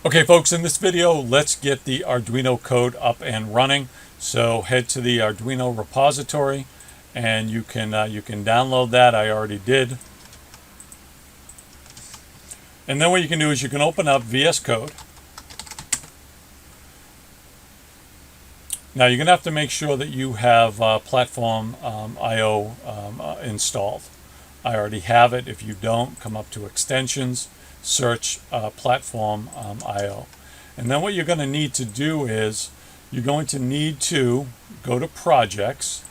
Okay folks, in this video let's get the Arduino code up and running. So head to the Arduino repository and you can download that. I already did. And then what you can do is you can open up VS Code. Now you're going to have to make sure that you have Platform IO installed. I already have it. If you don't, come up to Extensions, search Platform IO. And then what you're going to need to do is you're going to need to go to Projects,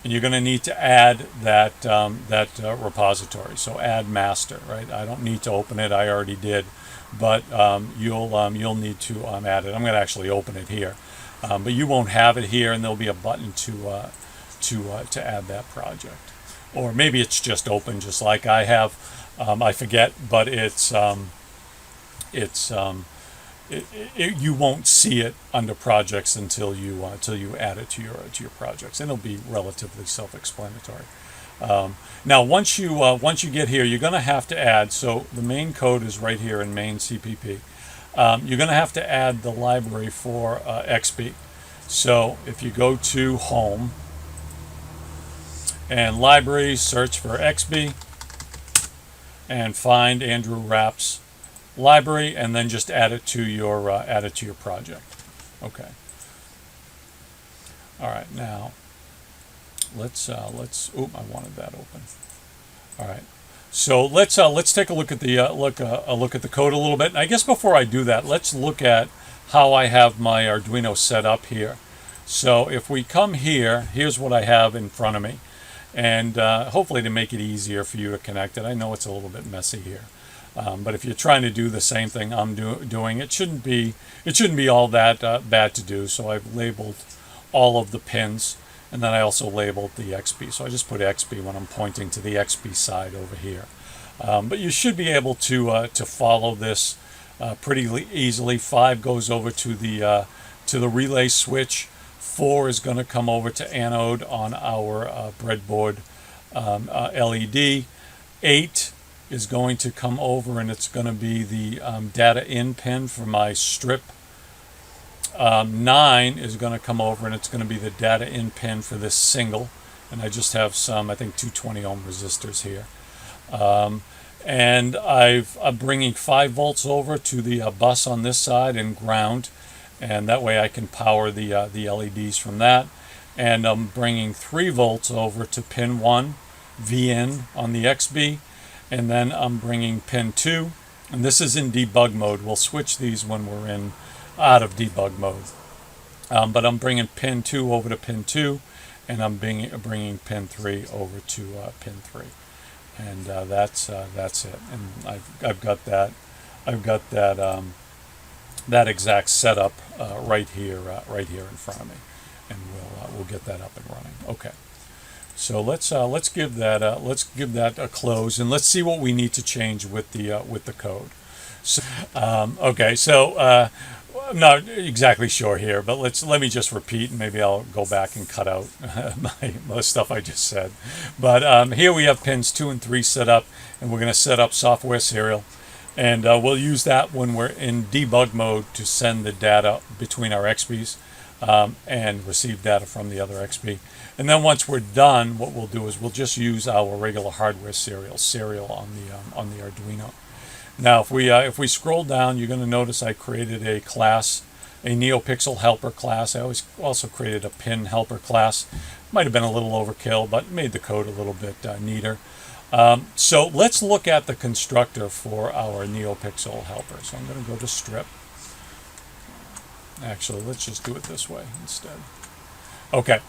and you're going to need to add that repository. So add master, right? I don't need to open it. I already did, but you'll need to add it. I'm going to actually open it here, but you won't have it here, and there'll be a button to add that project. Or maybe it's just open, just like I have. I forget, but you won't see it under projects until you add it to your projects, and it'll be relatively self-explanatory. Now, once you get here, you're going to have to add. So the main code is right here in main CPP. You're going to have to add the library for Xbee. So if you go to Home and Libraries, search for Xbee, and find Andrew Rapp's library, and then just add it to your project. Okay. All right. Now let's. Oop! I wanted that open. All right. So let's take a look at the look at the code a little bit. And I guess before I do that, let's look at how I have my Arduino set up here. So if we come here, here's what I have in front of me. And hopefully to make it easier for you to connect it. I know it's a little bit messy here, but if you're trying to do the same thing I'm doing, it shouldn't be all that bad to do. So I've labeled all of the pins, and then I also labeled the Xbee. So I just put Xbee when I'm pointing to the Xbee side over here. But you should be able to follow this pretty easily. 5 goes over to the relay switch. 4 is going to come over to anode on our breadboard LED. 8 is going to come over, and it's going to be the data in pin for my strip. 9 is going to come over, and it's going to be the data in pin for this single. And I just have some, I think, 220 ohm resistors here. And I'm bringing 5 volts over to the bus on this side and ground. And that way I can power the LEDs from that. And I'm bringing 3 volts over to pin 1, VN on the Xbee. And then I'm bringing pin 2, and this is in debug mode. We'll switch these when we're out of debug mode. But I'm bringing pin 2 over to pin 2, and I'm bringing pin 3 over to pin 3. And that's it. And I've got that. That exact setup right here in front of me, and we'll get that up and running. Okay, so let's give that a close, and let's see what we need to change with the code. So, okay, so I'm not exactly sure here, but let me just repeat, and maybe I'll go back and cut out my stuff I just said. But here we have pins 2 and 3 set up, and we're going to set up software serial. And we'll use that when we're in debug mode to send the data between our Xbees and receive data from the other Xbee. And then once we're done, what we'll do is we'll just use our regular hardware serial on the Arduino. Now, if we scroll down, you're going to notice I created a class, a Neopixel Helper class. I also created a pin helper class. Might have been a little overkill, but made the code a little bit neater. So let's look at the constructor for our Neopixel Helper. So I'm going to go to strip. Actually, let's just do it this way instead. Okay,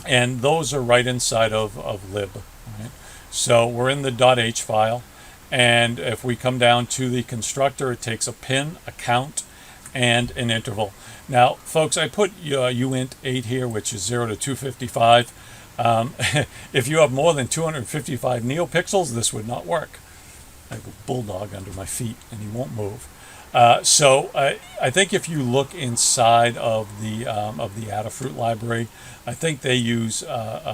and those are right inside of lib. Right? So we're in the .h file, and if we come down to the constructor, it takes a pin, a count, and an interval. Now, folks, I put uint 8 here, which is 0 to 255. If you have more than 255 neopixels, this would not work. I have a bulldog under my feet, and he won't move. So I think if you look inside of the Adafruit library, I think they use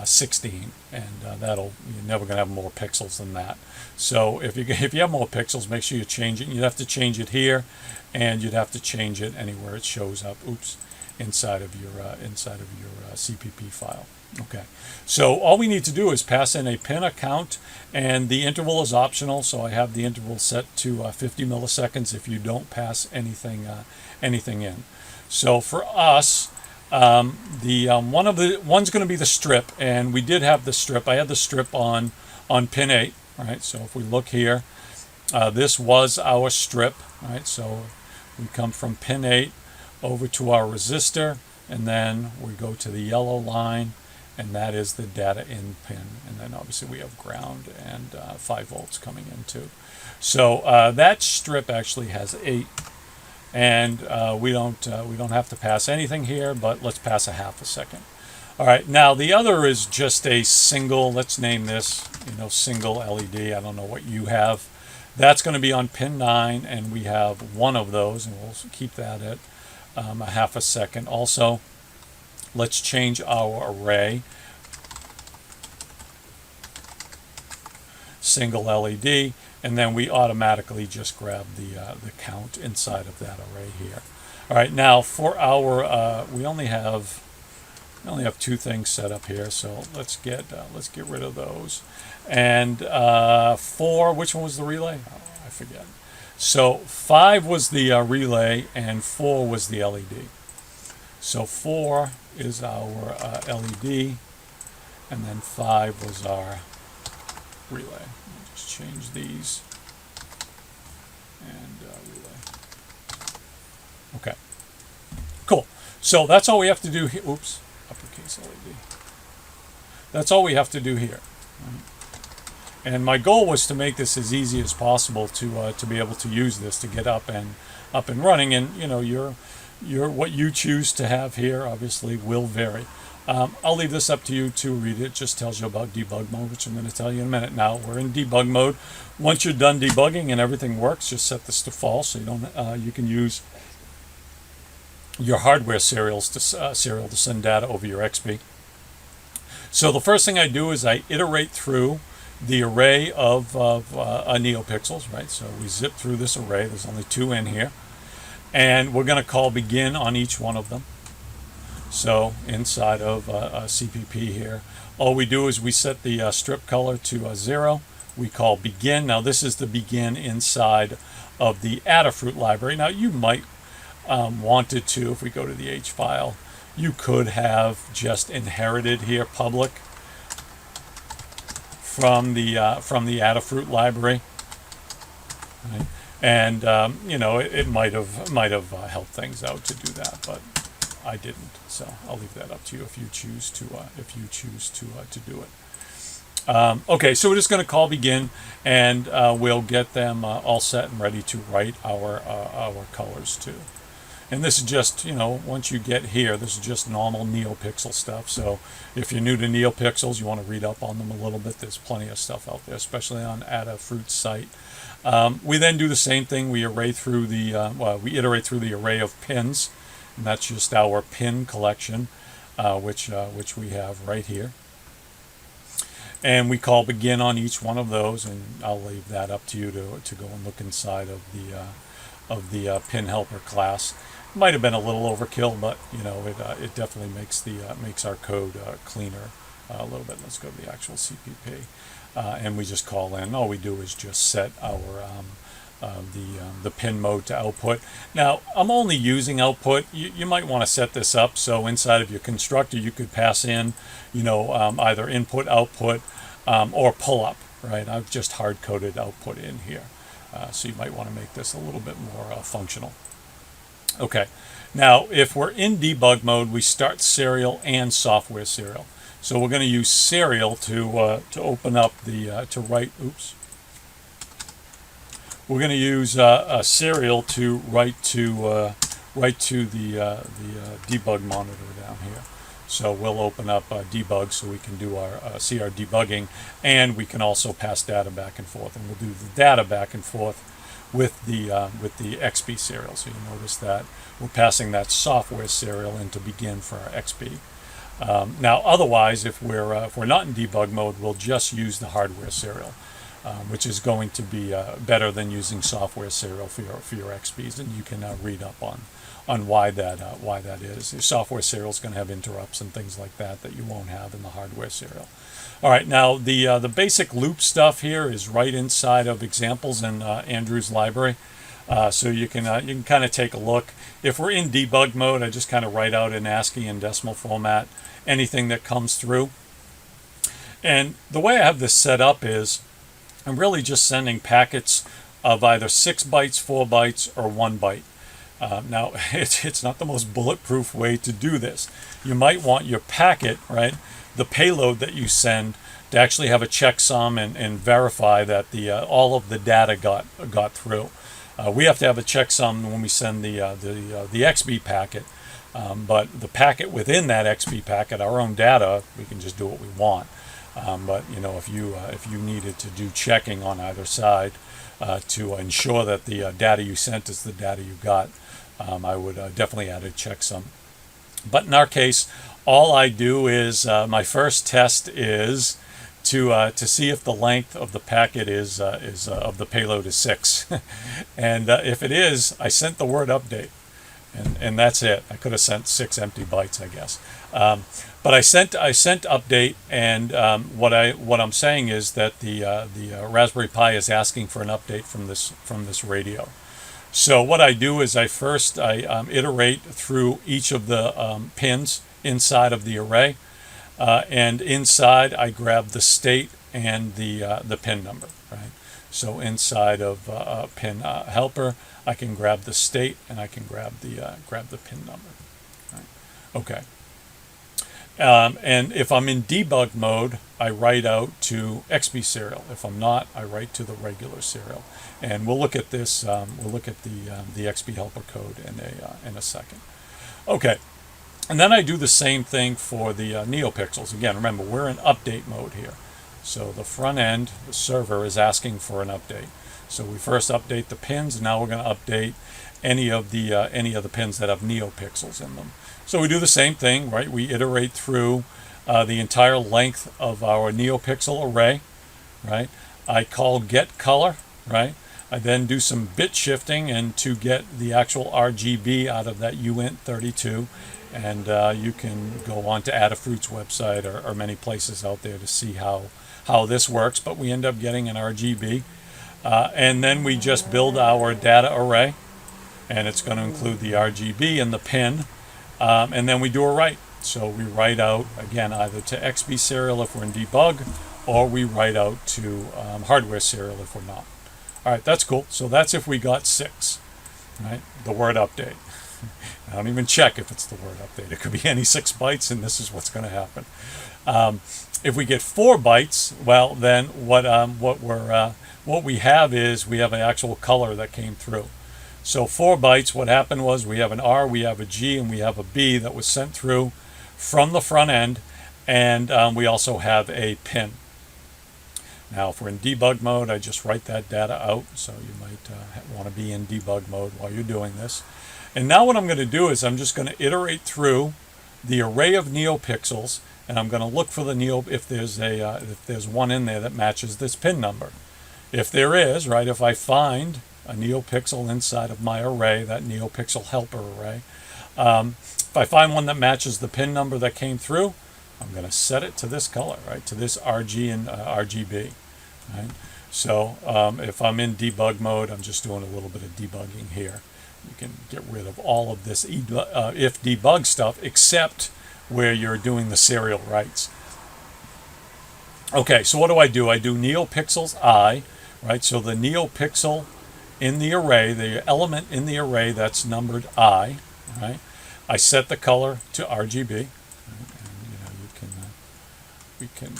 16, and you're never going to have more pixels than that. So if you have more pixels, make sure you change it. You'd have to change it here, and you'd have to change it anywhere it shows up. Oops, inside of your CPP file. Okay, so all we need to do is pass in a pin account, and the interval is optional. So I have the interval set to 50 milliseconds if you don't pass anything in. So for us, one's going to be the strip, and we did have the strip. I had the strip on pin 8. All right, so if we look here, this was our strip. All right, so we come from pin 8 over to our resistor, and then we go to the yellow line, and that is the data in pin. And then obviously we have ground and 5 volts coming in too. So that strip actually has 8, and we don't have to pass anything here, but let's pass a half a second. All right, now the other is just a single, let's name this, single LED. I don't know what you have. That's going to be on pin 9, and we have one of those, and we'll keep that at a half a second. Also, let's change our array. Single LED, and then we automatically just grab the count inside of that array here. All right, now for our we only have 2 things set up here, so let's get rid of those. And 4, which one was the relay? Oh, I forget. So 5 was the relay, and 4 was the LED. So 4 is our LED, and then 5 was our relay. I'll just change these, and relay. Okay, cool. So that's all we have to do here. Oops, uppercase LED. That's all we have to do here. And my goal was to make this as easy as possible to be able to use this to get up and running. And your what you choose to have here obviously will vary. I'll leave this up to you to read it. It just tells you about debug mode, which I'm going to tell you in a minute. Now we're in debug mode. Once you're done debugging and everything works, just set this to false, so you can use your hardware serial to send data over your Xbee. So the first thing I do is I iterate through the array of Neopixels, right? So we zip through this array. There's only 2 in here, and we're going to call begin on each one of them. So inside of CPP here, all we do is we set the strip color to 0. We call begin. Now this is the begin inside of the Adafruit library. Now you might wanted to, if we go to the H file, you could have just inherited here public from the Adafruit library, right? And it might have helped things out to do that, but I didn't. So I'll leave that up to you if you choose to do it. Okay, so we're just going to call begin, and we'll get them all set and ready to write our colors too. And this is just, once you get here, this is just normal Neopixel stuff. So if you're new to Neopixels, you want to read up on them a little bit. There's plenty of stuff out there, especially on Adafruit's site. We then do the same thing. We iterate through the array of pins, and that's just our pin collection, which we have right here. And we call begin on each one of those, and I'll leave that up to you to go and look inside of the pin helper class. Might have been a little overkill, but it definitely makes our code cleaner a little bit. Let's go to the actual CPP, and we just call in. All we do is just set our the pin mode to output. Now I'm only using output. You might want to set this up so inside of your constructor you could pass in either input, output, or pull up. Right? I've just hard coded output in here. So you might want to make this a little bit more functional. Okay, now if we're in debug mode, we start serial and software serial. So we're going to use serial to open up to write. Oops. We're going to use a serial to write to the debug monitor down here. So we'll open up debug so we can do our see our debugging, and we can also pass data back and forth, and we'll do the data back and forth with the Xbee serial. So you notice that we're passing that software serial in to begin for our Xbee. Now, otherwise, if we're not in debug mode, we'll just use the hardware serial, which is going to be better than using software serial for your Xbees, and you can read up on why that is. Your software serial is going to have interrupts and things like that you won't have in the hardware serial. All right, now the basic loop stuff here is right inside of examples in Andrew's library. So you can kind of take a look. If we're in debug mode, I just kind of write out in ASCII and decimal format anything that comes through. And the way I have this set up is I'm really just sending packets of either 6 bytes, 4 bytes, or 1 byte. Now, it's not the most bulletproof way to do this. You might want your packet, right, the payload that you send, to actually have a checksum and verify that all of the data got through. We have to have a checksum when we send the Xbee packet, but the packet within that Xbee packet, our own data, we can just do what we want. But you know, if you needed to do checking on either side to ensure that the data you sent is the data you got, I would definitely add a checksum. But in our case, all I do is my first test is to see if the length of the packet is of the payload is 6, and if it is, I sent the word update, and that's it. I could have sent 6 empty bytes, I guess, but I sent update, and what I'm saying is that the Raspberry Pi is asking for an update from this radio. So what I do is I iterate through each of the pins inside of the array. And inside, I grab the state and the pin number, right? So inside of pin helper, I can grab the state and I can grab the pin number, right? Okay. And if I'm in debug mode, I write out to Xbee serial. If I'm not, I write to the regular serial. And we'll look at this. We'll look at the Xbee helper code in a second. Okay. And then I do the same thing for the Neopixels. Again, remember, we're in update mode here. So the front end, the server, is asking for an update. So we first update the pins, and now we're going to update any of the pins that have Neopixels in them. So we do the same thing, right? We iterate through the entire length of our Neopixel array, right? I call get color, right? I then do some bit shifting and to get the actual RGB out of that uint32. And you can go on to Adafruit's website or many places out there to see how this works. But we end up getting an RGB. And then we just build our data array. And it's going to include the RGB and the pin. And then we do a write. So we write out, again, either to Xbee serial if we're in debug, or we write out to hardware serial if we're not. All right, that's cool. So that's if we got 6, right? The word update. I don't even check if it's the word update. It could be any 6 bytes, and this is what's going to happen. If we get 4 bytes, well, then what we have is we have an actual color that came through. So 4 bytes, what happened was we have an R, we have a G, and we have a B that was sent through from the front end, and we also have a pin. Now, if we're in debug mode, I just write that data out, so you might want to be in debug mode while you're doing this. And now what I'm going to do is I'm just going to iterate through the array of Neopixels, and I'm going to look for the if there's one in there that matches this pin number. If there is, right, if I find a Neopixel inside of my array, that Neopixel Helper array, if I find one that matches the pin number that came through, I'm going to set it to this color, right, to this RG and RGB, right? So if I'm in debug mode, I'm just doing a little bit of debugging here. You can get rid of all of this if debug stuff, except where you're doing the serial writes. Okay, so what do? I do Neopixels I, right? So the Neopixel in the array, the element in the array that's numbered I, right? I set the color to RGB. Right? And we can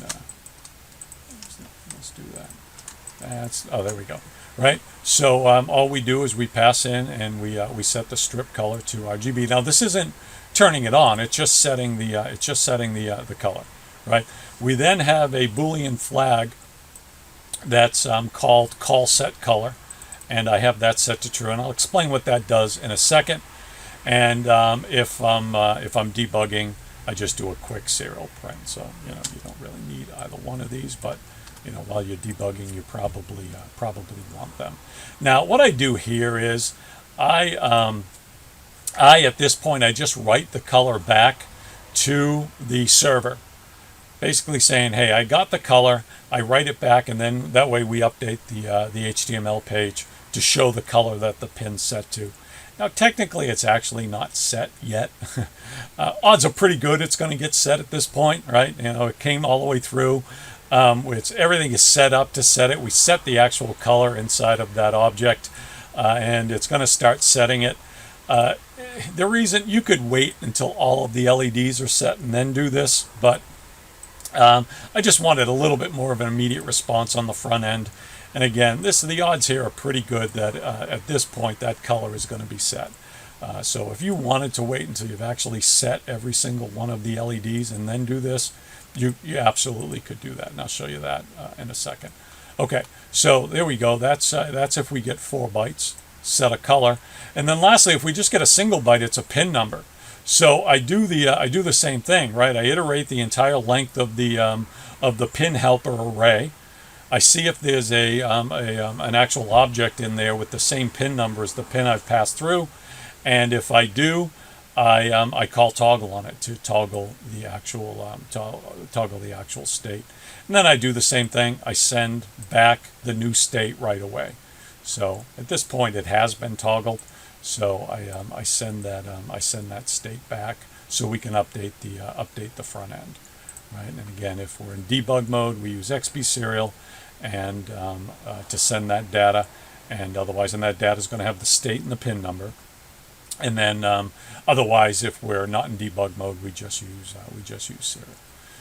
let's do that. There we go. Right. So all we do is we pass in and we set the strip color to RGB. Now this isn't turning it on. It's just setting the the color, right? We then have a Boolean flag that's called call set color, and I have that set to true, and I'll explain what that does in a second. And if I'm debugging, I just do a quick serial print. So you don't really need either one of these, but while you're debugging, you probably want them. Now, what I do here is I at this point I just write the color back to the server, basically saying, hey, I got the color. I write it back, and then that way we update the HTML page to show the color that the pin's set to. Now, technically, it's actually not set yet. Odds are pretty good it's going to get set at this point, right? It came all the way through. Everything is set up to set it. We set the actual color inside of that object, and it's going to start setting it. The reason you could wait until all of the LEDs are set and then do this, but I just wanted a little bit more of an immediate response on the front end. And again, the odds here are pretty good that at this point that color is going to be set. So if you wanted to wait until you've actually set every single one of the LEDs and then do this, you absolutely could do that. And I'll show you that in a second. Okay, so there we go. That's if we get 4 bytes, set a color. And then lastly, if we just get a single byte, it's a pin number. So I do the same thing, right? I iterate the entire length of the pin helper array. I see if there's an actual object in there with the same pin number as the pin I've passed through, and if I do, I call toggle on it to toggle the actual state, and then I do the same thing. I send back the new state right away. So at this point, it has been toggled. So I send that state back so we can update the front end, right? And again, if we're in debug mode, we use Xbee serial and to send that data, and otherwise, and that data is going to have the state and the pin number. And then otherwise, if we're not in debug mode, we just use serial.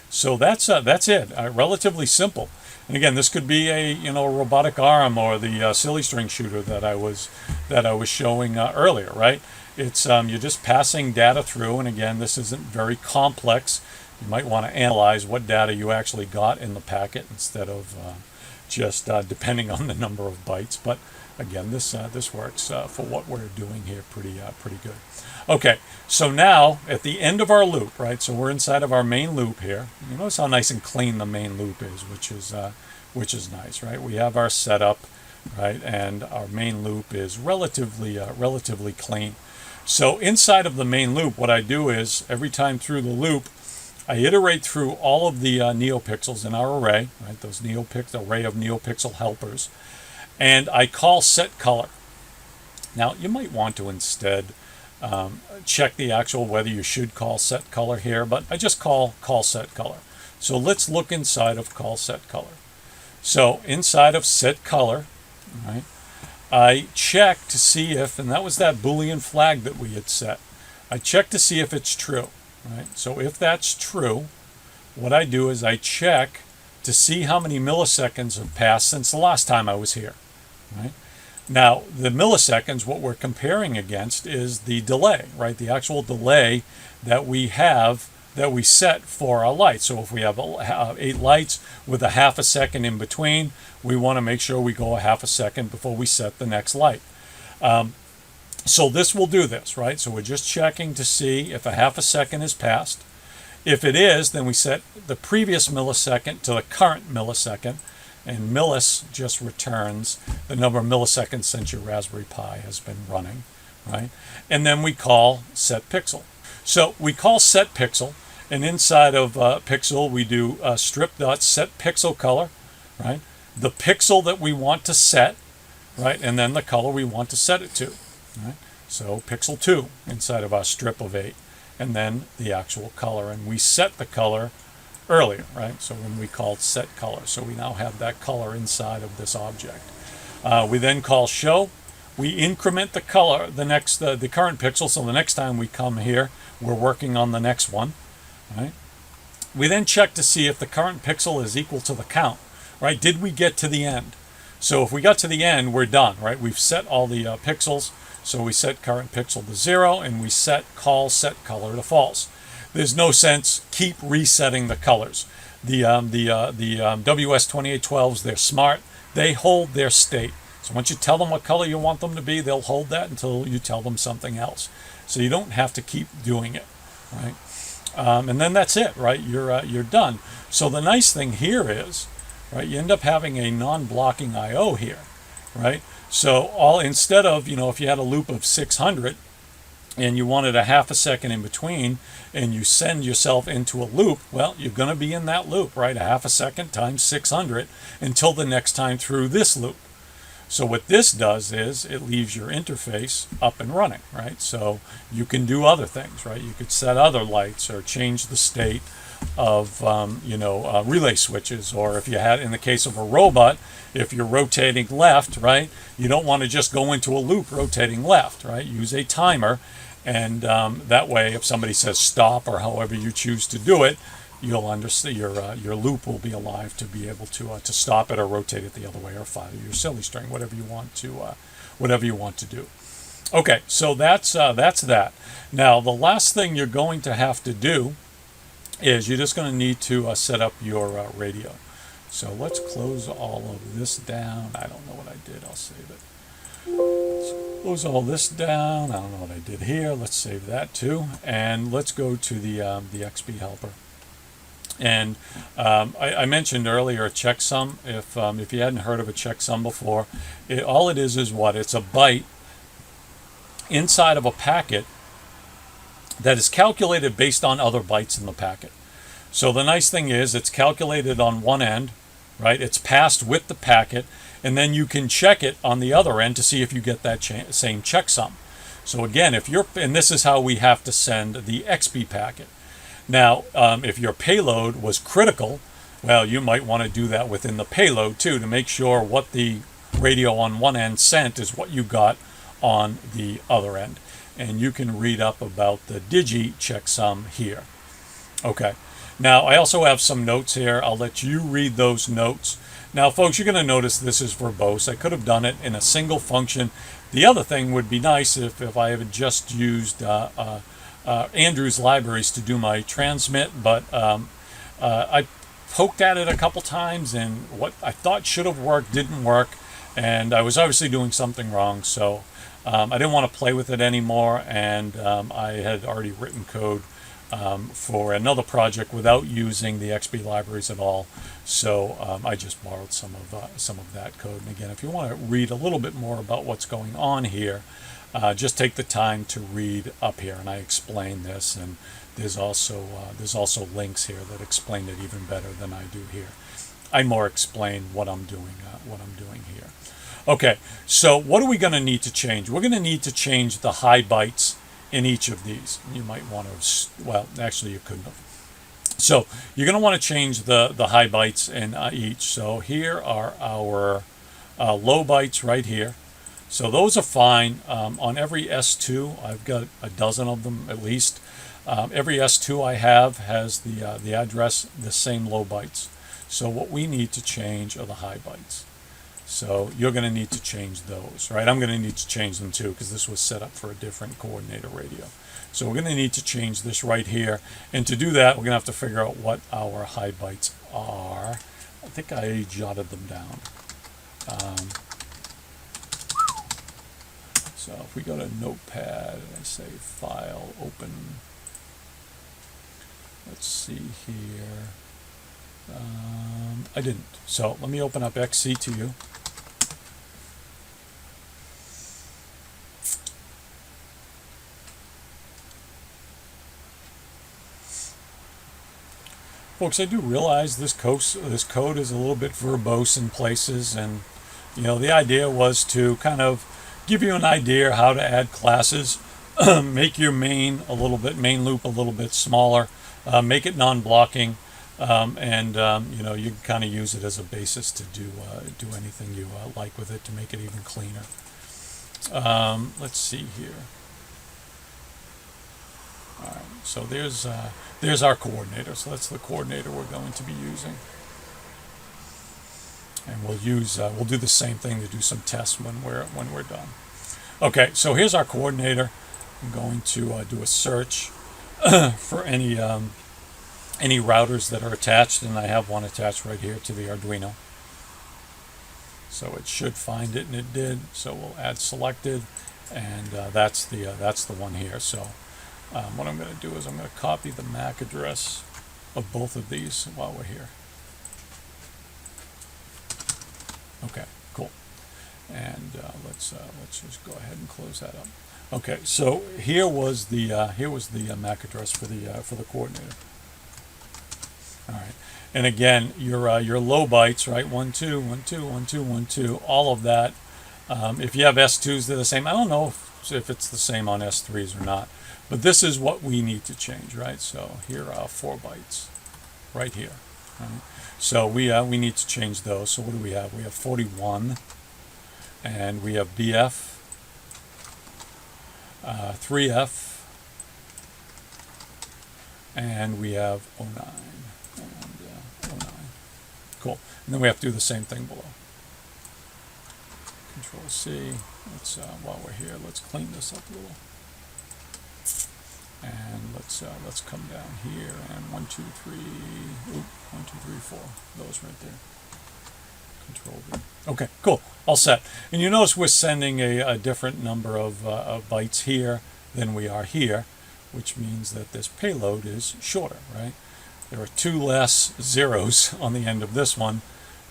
So that's it. Relatively simple. And again, this could be a robotic arm or the silly string shooter that I was showing earlier, right? It's you're just passing data through, and again, this isn't very complex. You might want to analyze what data you actually got in the packet instead of just depending on the number of bytes. But again, this works for what we're doing here pretty good. Okay, so now at the end of our loop, right? So we're inside of our main loop here. You notice how nice and clean the main loop is, which is nice, right? We have our setup, right, and our main loop is relatively clean. So inside of the main loop, what I do is every time through the loop, I iterate through all of the neopixels in our array, right? Those array of Neopixel helpers, and I call set color. Now you might want to instead check the actual whether you should call set color here, but I just call set color. So let's look inside of call set color. So inside of set color, right, I check to see if, and that was that Boolean flag that we had set. I check to see if it's true, right? So if that's true, what I do is I check to see how many milliseconds have passed since the last time I was here, right? Now, the milliseconds, what we're comparing against is the delay, right? The actual delay that we have, that we set for our lights. So if we have 8 lights with a half a second in between, we want to make sure we go a half a second before we set the next light. So this will do this, right? So we're just checking to see if a half a second has passed. If it is, then we set the previous millisecond to the current millisecond. And millis just returns the number of milliseconds since your Raspberry Pi has been running, right? And then we call set pixel. So we call set pixel, and inside of pixel we do strip.set pixel color, right? The pixel that we want to set, right? And then the color we want to set it to, right? So pixel 2 inside of our strip of 8, and then the actual color, and we set the color earlier, right? So when we called set color, so we now have that color inside of this object. We then call show. We increment the color, the current pixel. So the next time we come here, we're working on the next one, right? We then check to see if the current pixel is equal to the count, right? Did we get to the end? So if we got to the end, we're done, right? We've set all the pixels. So we set current pixel to 0, and we set call set color to false. There's no sense keep resetting the colors. The WS2812s, they're smart. They hold their state. So once you tell them what color you want them to be, they'll hold that until you tell them something else. So you don't have to keep doing it, right? And then that's it, right? You're done. So the nice thing here is, right, you end up having a non-blocking I/O here, right? So instead of, if you had a loop of 600 and you wanted a half a second in between and you send yourself into a loop, well, you're going to be in that loop, right? A half a second times 600 until the next time through this loop. So what this does is it leaves your interface up and running, right? So you can do other things, right? You could set other lights or change the state of, relay switches. Or if you had, in the case of a robot, if you're rotating left, right, you don't want to just go into a loop rotating left, right? Use a timer, and that way if somebody says stop or however you choose to do it, you'll understand your loop will be alive to be able to stop it or rotate it the other way or fire your silly string, whatever you want to do. Okay, so that's that. Now the last thing you're going to have to do is you're just going to need to set up your radio. So let's close all of this down. I don't know what I did. I'll save it. Let's close all this down. I don't know what I did here. Let's save that too. And let's go to the Xbee Helper. And I mentioned earlier a checksum. If you hadn't heard of a checksum before, all it is what? It's a byte inside of a packet that is calculated based on other bytes in the packet. So the nice thing is it's calculated on one end, right? It's passed with the packet, and then you can check it on the other end to see if you get that same checksum. So again, and this is how we have to send the Xbee packet. Now, if your payload was critical, well, you might want to do that within the payload too to make sure what the radio on one end sent is what you got on the other end. And you can read up about the Digi checksum here. Okay. Now, I also have some notes here. I'll let you read those notes. Now, folks, you're going to notice this is verbose. I could have done it in a single function. The other thing would be nice if I had just used Andrew's libraries to do my transmit, but I poked at it a couple times, and what I thought should have worked didn't work, and I was obviously doing something wrong, so I didn't want to play with it anymore, and I had already written code for another project without using the Xbee libraries at all. So I just borrowed some of that code. And again, if you want to read a little bit more about what's going on here, just take the time to read up here, and I explain this. And there's also links here that explain it even better than I do here. I more explain what I'm doing here. Okay, so what are we going to need to change? We're going to need to change the high bytes in each of these. You might want to, well, actually you couldn't have. So you're going to want to change the high bytes in each. So here are our low bytes right here. So those are fine. On every S2, I've got a dozen of them at least. Every S2 I have has the address, the same low bytes. So what we need to change are the high bytes. So you're going to need to change those, right? I'm going to need to change them too because this was set up for a different coordinator radio. So we're going to need to change this right here. And to do that, we're going to have to figure out what our high bytes are. I think I jotted them down. So if we go to Notepad and I say File, Open, let's see here. I didn't. So let me open up XCTU. Folks, I do realize this code is a little bit verbose in places, and the idea was to kind of give you an idea how to add classes, make your main loop a little bit smaller, make it non-blocking, and you can kind of use it as a basis to do anything you like with it to make it even cleaner. Let's see here. All right, so there's our coordinator. So that's the coordinator we're going to be using. And we'll do the same thing to do some tests when we're done. Okay, so here's our coordinator. I'm going to do a search for any routers that are attached, and I have one attached right here to the Arduino. So it should find it, and it did. So we'll add selected, and that's the one here. So what I'm going to do is I'm going to copy the MAC address of both of these while we're here. Okay, cool. And let's just go ahead and close that up. Okay, so here was the MAC address for the coordinator. All right, and again, your low bytes, right? 1 2 1 2 1 2 1 2, all of that. If you have S2s, they're the same. I don't know if it's the same on S3s or not, but this is what we need to change, right? So here are 4 bytes, right here. Right? So we need to change those. So what do we have? We have 41, and we have BF, 3F, and we have 09. And 09. Cool. And then we have to do the same thing below. Control C. Let's while we're here, let's clean this up a little. And let's come down here and 1 2 3. Oop, 1 2 3 4. Those right there. Control V. Okay, cool. All set. And you notice we're sending a different number of bytes here than we are here, which means that this payload is shorter, right? There are 2 less zeros on the end of this one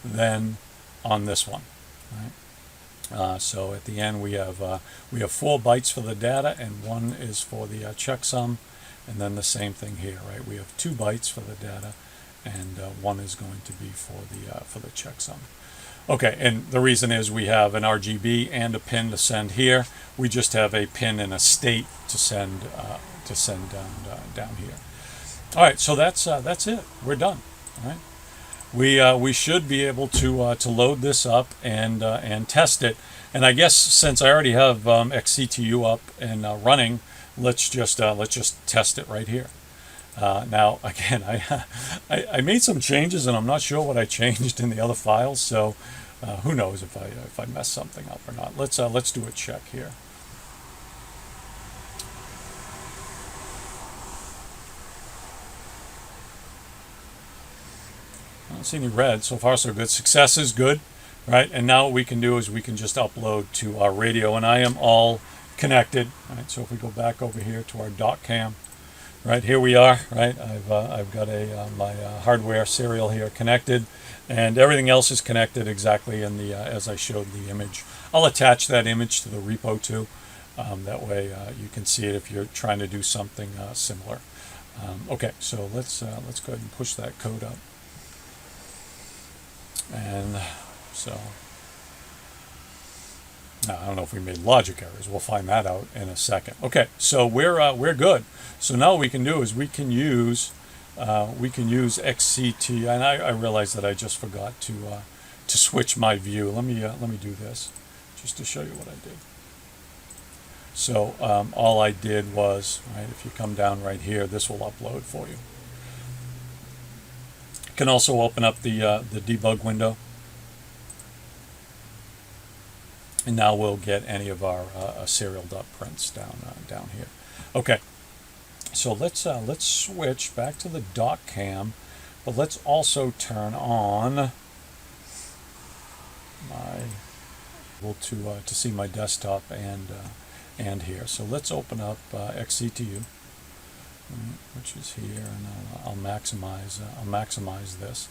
than on this one, right? So at the end we have 4 bytes for the data, and 1 is for the checksum, and then the same thing here, right? We have 2 bytes for the data, and 1 is going to be for the checksum. Okay, and the reason is we have an RGB and a pin to send here. We just have a pin and a state to send down here. All right, so that's it. We're done. All right. We should be able to load this up and test it. And I guess since I already have XCTU up and running, let's just test it right here. Now again, I made some changes, and I'm not sure what I changed in the other files. So who knows if I mess something up or not. Let's do a check here. I don't see any red. So far so good. Success is good, right? And now what we can do is we can just upload to our radio, and I am all connected, right? So if we go back over here to our dot cam, right, here we are, right? I've got my hardware serial here connected, and everything else is connected exactly in the as I showed the image. I'll attach that image to the repo too. That way you can see it if you're trying to do something similar. Okay, so let's go ahead and push that code up. And so now, I don't know if we made logic errors. We'll find that out in a second. Okay, so we're good. So now what we can do is we can use XCT, and I realize that I just forgot to switch my view. Let me do this just to show you what I did. So all I did was, right, if you come down right here, this will upload for you. You can also open up the debug window, and now we'll get any of our serial.prints down here. Okay, so let's switch back to the dot cam, but let's also turn on my to see my desktop and here. So let's open up XCTU, which is here, and I'll maximize this.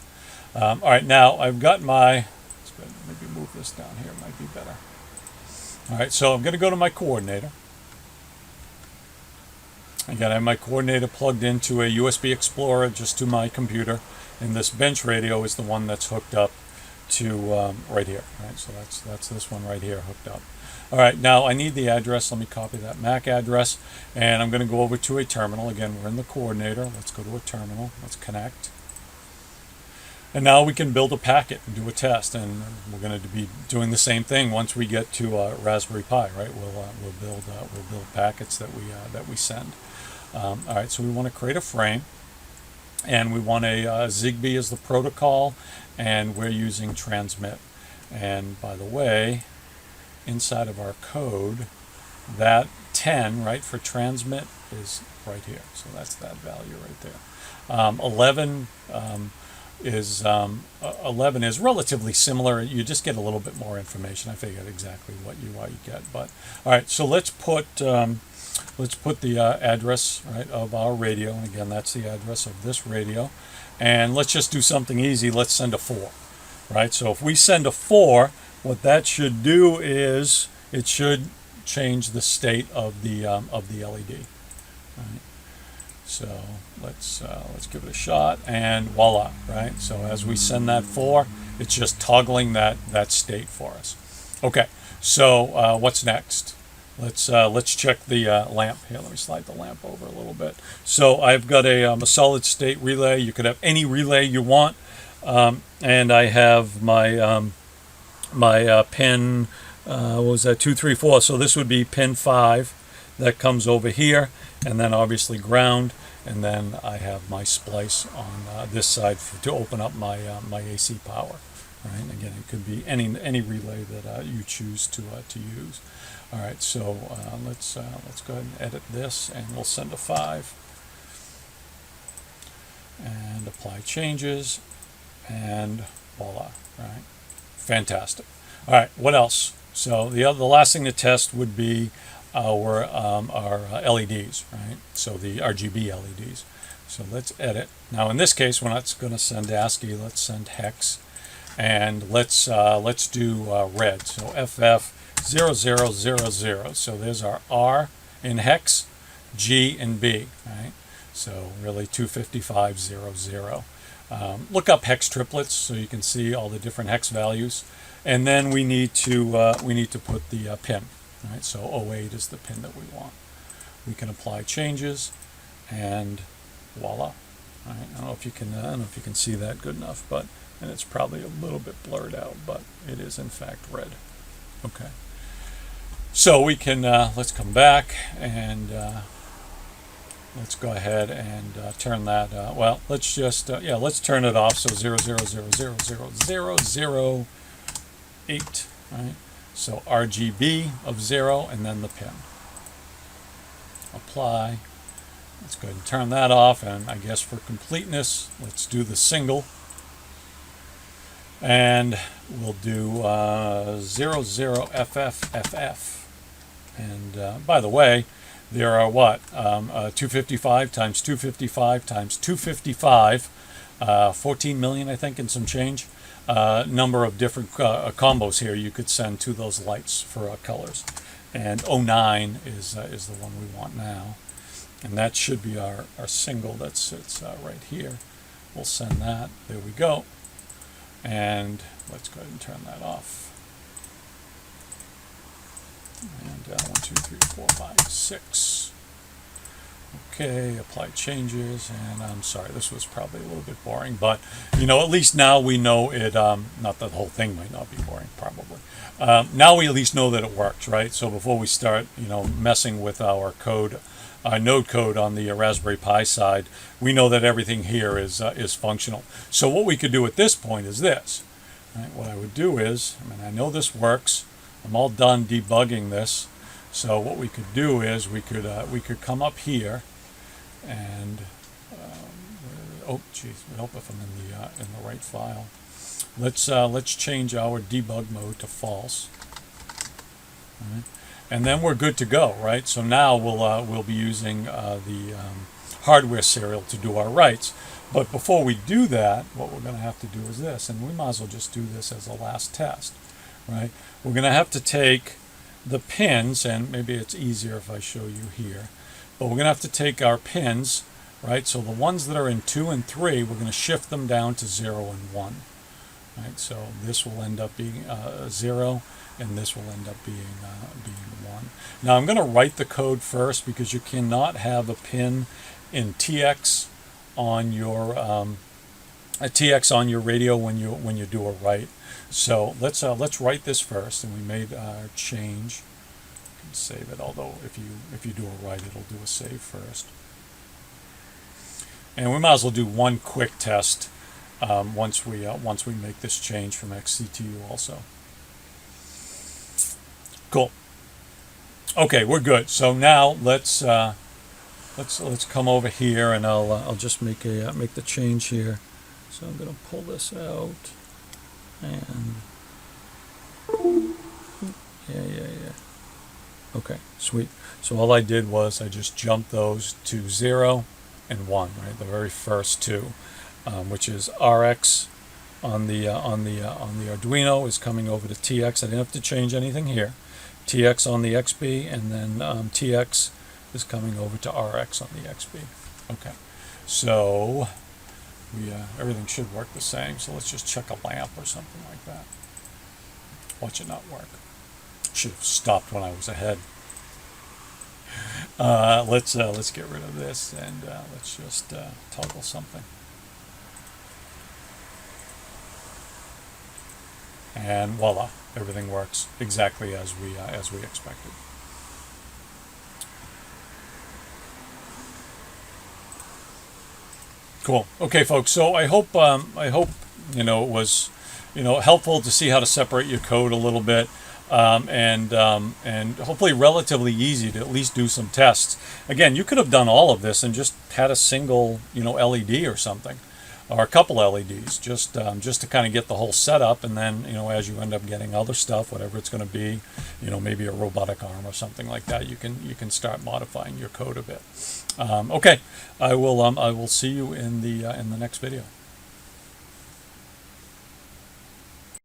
All right, now I've got my. Let's go ahead and maybe move this down here. It might be better. All right, so I'm going to go to my coordinator. Again, I have my coordinator plugged into a USB Explorer just to my computer, and this bench radio is the one that's hooked up to right here. Right, so that's this one right here hooked up. All right, now I need the address. Let me copy that MAC address, and I'm going to go over to a terminal. Again, we're in the coordinator. Let's go to a terminal. Let's connect. And now we can build a packet and do a test, and we're going to be doing the same thing once we get to Raspberry Pi, right? We'll build packets that we send. All right, so we want to create a frame, and we want a Xbee as the protocol, and we're using transmit. And by the way, inside of our code, that 10, right, for transmit is right here. So that's that value right there. 11 is relatively similar. You just get a little bit more information. I figured exactly what you get. But all right, so let's put the address, right, of our radio, and again that's the address of this radio, and let's just do something easy. Let's send a 4, right? So if we send a 4, what that should do is it should change the state of the LED. Right? So let's give it a shot, and voila, right? So as we send that 4, it's just toggling that state for us. Okay, so what's next? Let's check the lamp here. Let me slide the lamp over a little bit. So I've got a solid state relay. You could have any relay you want, and I have my my pin. What was that? 2, 3, 4. So this would be pin 5. That comes over here, and then obviously ground, and then I have my splice on this side to open up my my AC power. Right? And again, it could be any relay that you choose to use. All right, so let's go ahead and edit this, and we'll send a 5, and apply changes, and voila, right? Fantastic. All right, what else? So the last thing to test would be our LEDs, right? So the RGB LEDs. So let's edit. Now in this case, we're not going to send ASCII. Let's send hex, and let's do red. So FF0000. So there's our R in hex, G in B, right? So really 25500. Look up hex triplets so you can see all the different hex values, and then we need to put the pin, right? So 08 is the pin that we want. We can apply changes, and voila. Right? I don't know if you can see that good enough, and it's probably a little bit blurred out, but it is in fact red. Okay. So we can let's come back and let's go ahead and turn that. Well, let's just let's turn it off. So 000000008, right? So RGB of 0, and then the pin. Apply. Let's go ahead and turn that off, and I guess for completeness, let's do the single. And we'll do 00FFFF. And by the way, there are what? 255 times 255 times 255, 14 million, I think, and some change. Number of different combos here you could send to those lights for colors. And 09 is the one we want now. And that should be our single that sits right here. We'll send that. There we go. And let's go ahead and turn that off. And 1, 2, 3, 4, 5, 6. Okay, apply changes, and I'm sorry, this was probably a little bit boring, but at least now we know it. Not that the whole thing might not be boring, probably. Now we at least know that it works, right? So before we start, messing with our code, node code on the Raspberry Pi side, we know that everything here is functional. So what we could do at this point is this. Right? What I would do is, I know this works. I'm all done debugging this. So what we could do is we could come up here, and oh geez, I hope if I'm in the right file. Let's change our debug mode to false. Right? And then we're good to go, right? So now we'll be using the hardware serial to do our writes. But before we do that, what we're going to have to do is this, and we might as well just do this as a last test, right? We're going to have to take the pins, and maybe it's easier if I show you here, but we're going to have to take our pins, right? So the ones that are in 2 and 3, we're going to shift them down to 0 and 1, right? So this will end up being 0, and this will end up being 1. Now I'm going to write the code first, because you cannot have a pin in TX on your radio when you do a write. So let's write this first, and we made our change. You can save it, although if you do a write, it'll do a save first. And we might as well do one quick test once we make this change from XCTU also. Cool. Okay, we're good. So now let's come over here, and I'll just make the change here. So I'm gonna pull this out, and yeah. Okay, sweet. So all I did was I just jumped those to 0 and 1, right? The very first two, which is RX on the Arduino is coming over to TX. I didn't have to change anything here. TX on the Xbee, and then TX is coming over to RX on the Xbee. Okay, so everything should work the same. So let's just check a lamp or something like that. Watch it not work. Should have stopped when I was ahead. Let's get rid of this, and let's just toggle something. And voila, everything works exactly as we expected. Cool. Okay, folks. So I hope it was helpful to see how to separate your code a little bit. And hopefully relatively easy to at least do some tests. Again, you could have done all of this and just had a single, LED or something, or a couple LEDs, just to kind of get the whole setup. And then, as you end up getting other stuff, whatever it's going to be, maybe a robotic arm or something like that, you can start modifying your code a bit. Okay, I will see you in the next video.